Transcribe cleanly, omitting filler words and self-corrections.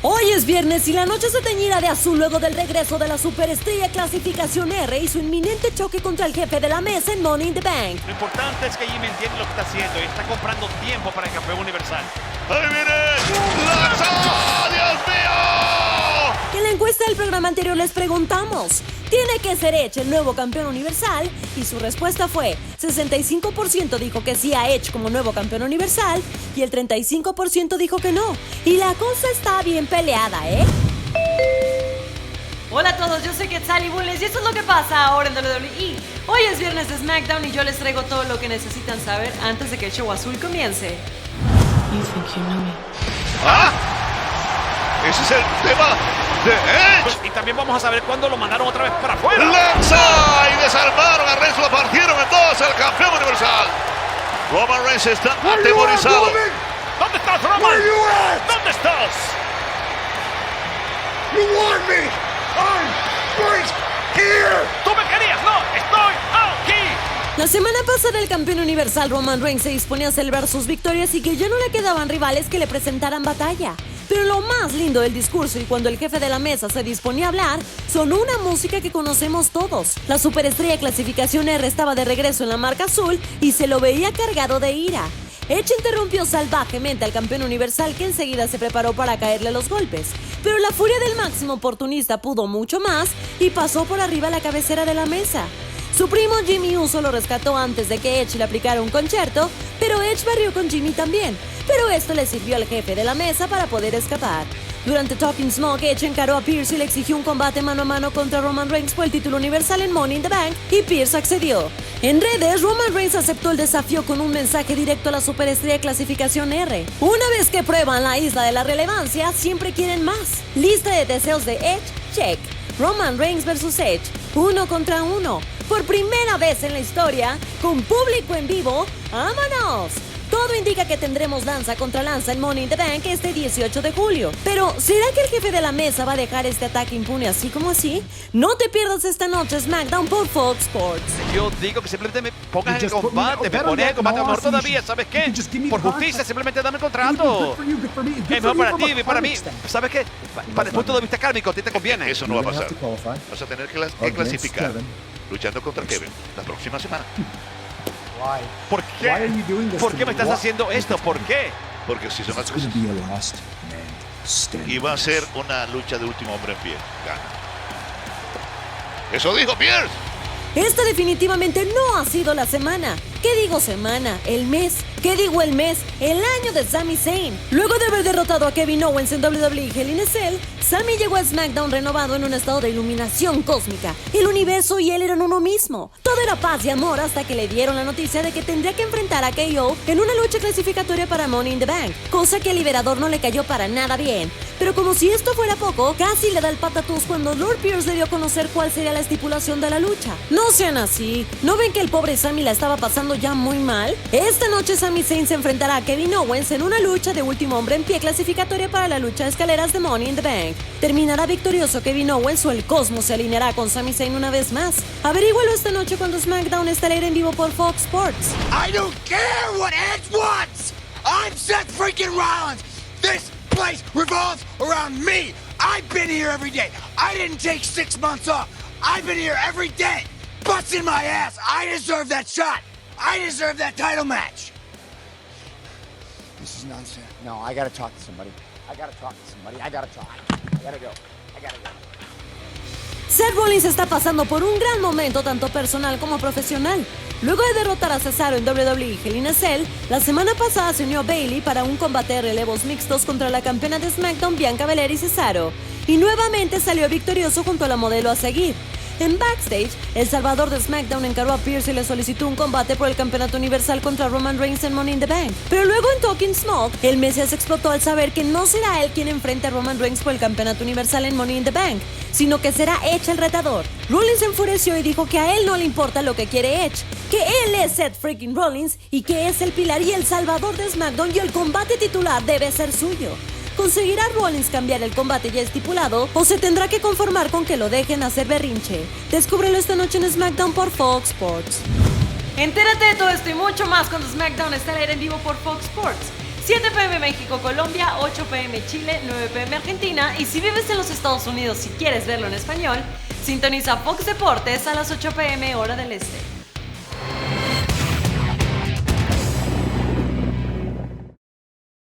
Hoy es viernes y la noche se teñirá de azul luego del regreso de la superestrella clasificación R y su inminente choque contra el jefe de la mesa en Money in the Bank. Lo importante es que Jimmy entiende lo que está haciendo y está comprando tiempo para el campeón universal. ¡Ahí viene! ¡Lanza! ¡Dios mío! En la encuesta del programa anterior les preguntamos, ¿tiene que ser Edge el nuevo campeón universal? Y su respuesta fue, 65% dijo que sí a Edge como nuevo campeón universal y el 35% dijo que no. Y la cosa está bien peleada, ¿eh? Hola a todos, yo soy Quetzal Bulnes y esto es lo que pasa ahora en WWE. Hoy es viernes de SmackDown y yo les traigo todo lo que necesitan saber antes de que el show azul comience. You think you know me? ¡Ah! Ese es el tema de Edge. Pues, y también vamos a saber cuándo lo mandaron otra vez para afuera. ¡Lanza! Y desarmaron a Reigns, lo partieron en dos, el campeón universal. Roman Reigns está atemorizado. ¿Dónde estás, Roman? ¿Dónde estás? You want me? I'm right here! ¡Tú me querías! ¡No! ¡Estoy aquí! La semana pasada el campeón universal Roman Reigns se disponía a celebrar sus victorias y que ya no le quedaban rivales que le presentaran batalla. Pero lo más lindo del discurso y cuando el jefe de la mesa se disponía a hablar, sonó una música que conocemos todos. La superestrella clasificación R estaba de regreso en la marca azul y se lo veía cargado de ira. Edge interrumpió salvajemente al campeón universal que enseguida se preparó para caerle los golpes. Pero la furia del máximo oportunista pudo mucho más y pasó por arriba la cabecera de la mesa. Su primo Jimmy Uso lo rescató antes de que Edge le aplicara un concierto, pero Edge barrió con Jimmy también. Pero esto le sirvió al jefe de la mesa para poder escapar. Durante Talking Smack, Edge encaró a Pierce y le exigió un combate mano a mano contra Roman Reigns por el título universal en Money in the Bank, y Pierce accedió. En redes, Roman Reigns aceptó el desafío con un mensaje directo a la superestrella clasificación R. Una vez que prueban la isla de la relevancia, siempre quieren más. Lista de deseos de Edge, check. Roman Reigns vs Edge, 1 contra 1. Por primera vez en la historia, con público en vivo, ¡vámonos! Todo indica que tendremos lanza contra lanza en Money in the Bank este 18 de julio. Pero, ¿será que el jefe de la mesa va a dejar este ataque impune así como así? No te pierdas esta noche SmackDown por Fox Sports. Yo digo que simplemente me pongas en el combate, me pones en el combate, mejor todavía, ¿sabes qué? Por justicia, simplemente dame el contrato. Es mejor para ti y para mí. ¿Sabes qué? Para el punto de vista kármico, a ti te conviene. Eso no va a pasar. Vas a tener que clasificar luchando contra Kevin la próxima semana. ¿Por qué? ¿Por qué me estás haciendo esto? ¿Por qué? Porque si son las cosas. Y va a ser una lucha de último hombre en pie. Gana. Eso dijo Pierce. Esta definitivamente no ha sido la semana. ¿Qué digo semana? ¿El mes? ¿Qué digo el mes? El año de Sami Zayn. Luego de haber derrotado a Kevin Owens en WWE Hell in a Cell, Sami llegó a SmackDown renovado en un estado de iluminación cósmica. El universo y él eran uno mismo. Todo era paz y amor hasta que le dieron la noticia de que tendría que enfrentar a KO en una lucha clasificatoria para Money in the Bank, cosa que al Liberador no le cayó para nada bien. Pero como si esto fuera poco, casi le da el patatús cuando Lord Pierce le dio a conocer cuál sería la estipulación de la lucha. No sean así. ¿No ven que el pobre Sami la estaba pasando ya muy mal? Esta noche Sami Zayn se enfrentará a Kevin Owens en una lucha de último hombre en pie clasificatoria para la lucha de escaleras de Money in the Bank. ¿Terminará victorioso Kevin Owens o el cosmos se alineará con Sami Zayn una vez más? Averígualo esta noche cuando SmackDown estará en vivo por Fox Sports. I don't care what Edge wants! I'm Seth freaking Rollins! This place revolves around me! I've been here every day! I didn't take 6 months off! I've been here every day! Busting my ass! I deserve that shot! I deserve that title match! This is nonsense. No, I gotta talk to somebody. I gotta go. Seth Rollins está pasando por un gran momento tanto personal como profesional. Luego de derrotar a Cesaro en WWE Hell in a Cell, la semana pasada se unió a Bayley para un combate de relevos mixtos contra la campeona de SmackDown Bianca Belair y Cesaro, y nuevamente salió victorioso junto a la modelo a seguir. En backstage, el salvador de SmackDown encaró a Pierce y le solicitó un combate por el campeonato universal contra Roman Reigns en Money in the Bank. Pero luego en Talking Smack, el Mesías explotó al saber que no será él quien enfrente a Roman Reigns por el campeonato universal en Money in the Bank, sino que será Edge el retador. Rollins se enfureció y dijo que a él no le importa lo que quiere Edge, que él es Seth freaking Rollins y que es el pilar y el salvador de SmackDown y el combate titular debe ser suyo. ¿Conseguirá Rollins cambiar el combate ya estipulado o se tendrá que conformar con que lo dejen hacer berrinche? Descúbrelo esta noche en SmackDown por Fox Sports. Entérate de todo esto y mucho más cuando SmackDown estará en vivo por Fox Sports. 7 p.m. México, Colombia, 8 p.m. Chile, 9 p.m. Argentina. Y si vives en los Estados Unidos y quieres verlo en español, sintoniza Fox Deportes a las 8 p.m. hora del este.